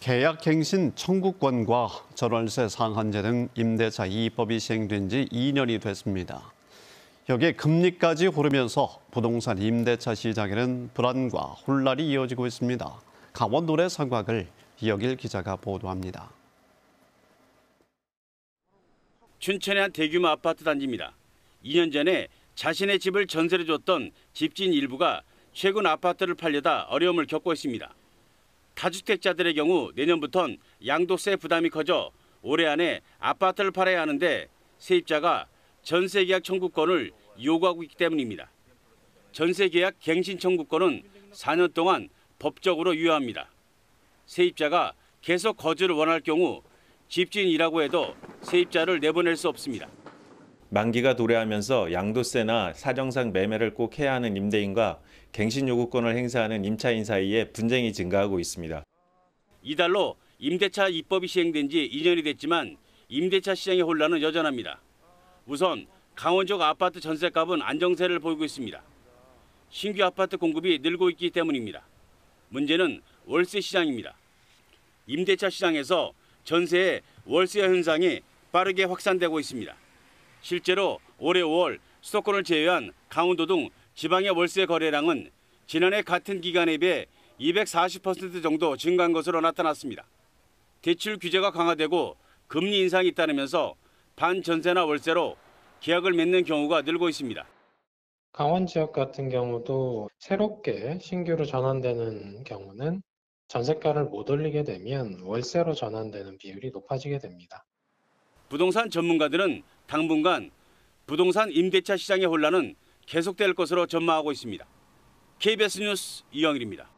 계약갱신 청구권과 전월세 상한제 등 임대차 이법이 시행된 지 2년이 됐습니다. 여기에 금리까지 오르면서 부동산 임대차 시장에는 불안과 혼란이 이어지고 있습니다. 강원도의 상황을 이영일 기자가 보도합니다. 춘천의 한 대규모 아파트 단지입니다. 2년 전에 자신의 집을 전세로 줬던 집주인 일부가 최근 아파트를 팔려다 어려움을 겪고 있습니다. 다주택자들의 경우 내년부턴 양도세 부담이 커져 올해 안에 아파트를 팔아야 하는데 세입자가 전세계약 청구권을 요구하고 있기 때문입니다. 전세계약 갱신 청구권은 4년 동안 법적으로 유효합니다. 세입자가 계속 거주를 원할 경우 집주인이라고 해도 세입자를 내보낼 수 없습니다. 만기가 도래하면서 양도세나 사정상 매매를 꼭 해야 하는 임대인과 갱신 요구권을 행사하는 임차인 사이에 분쟁이 증가하고 있습니다. 이달로 임대차 입법이 시행된 지 2년이 됐지만 임대차 시장의 혼란은 여전합니다. 우선 강원 지역 아파트 전세값은 안정세를 보이고 있습니다. 신규 아파트 공급이 늘고 있기 때문입니다. 문제는 월세 시장입니다. 임대차 시장에서 전세의 월세 현상이 빠르게 확산되고 있습니다. 실제로 올해 5월 수도권을 제외한 강원도 등 지방의 월세 거래량은 지난해 같은 기간에 비해 240% 정도 증가한 것으로 나타났습니다. 대출 규제가 강화되고 금리 인상이 잇따르면서 반전세나 월세로 계약을 맺는 경우가 늘고 있습니다. 강원 지역 같은 경우도 새롭게 신규로 전환되는 경우는 전세가를 못 올리게 되면 월세로 전환되는 비율이 높아지게 됩니다. 부동산 전문가들은 당분간 부동산 임대차 시장의 혼란은 계속될 것으로 전망하고 있습니다. KBS 뉴스 이영일입니다.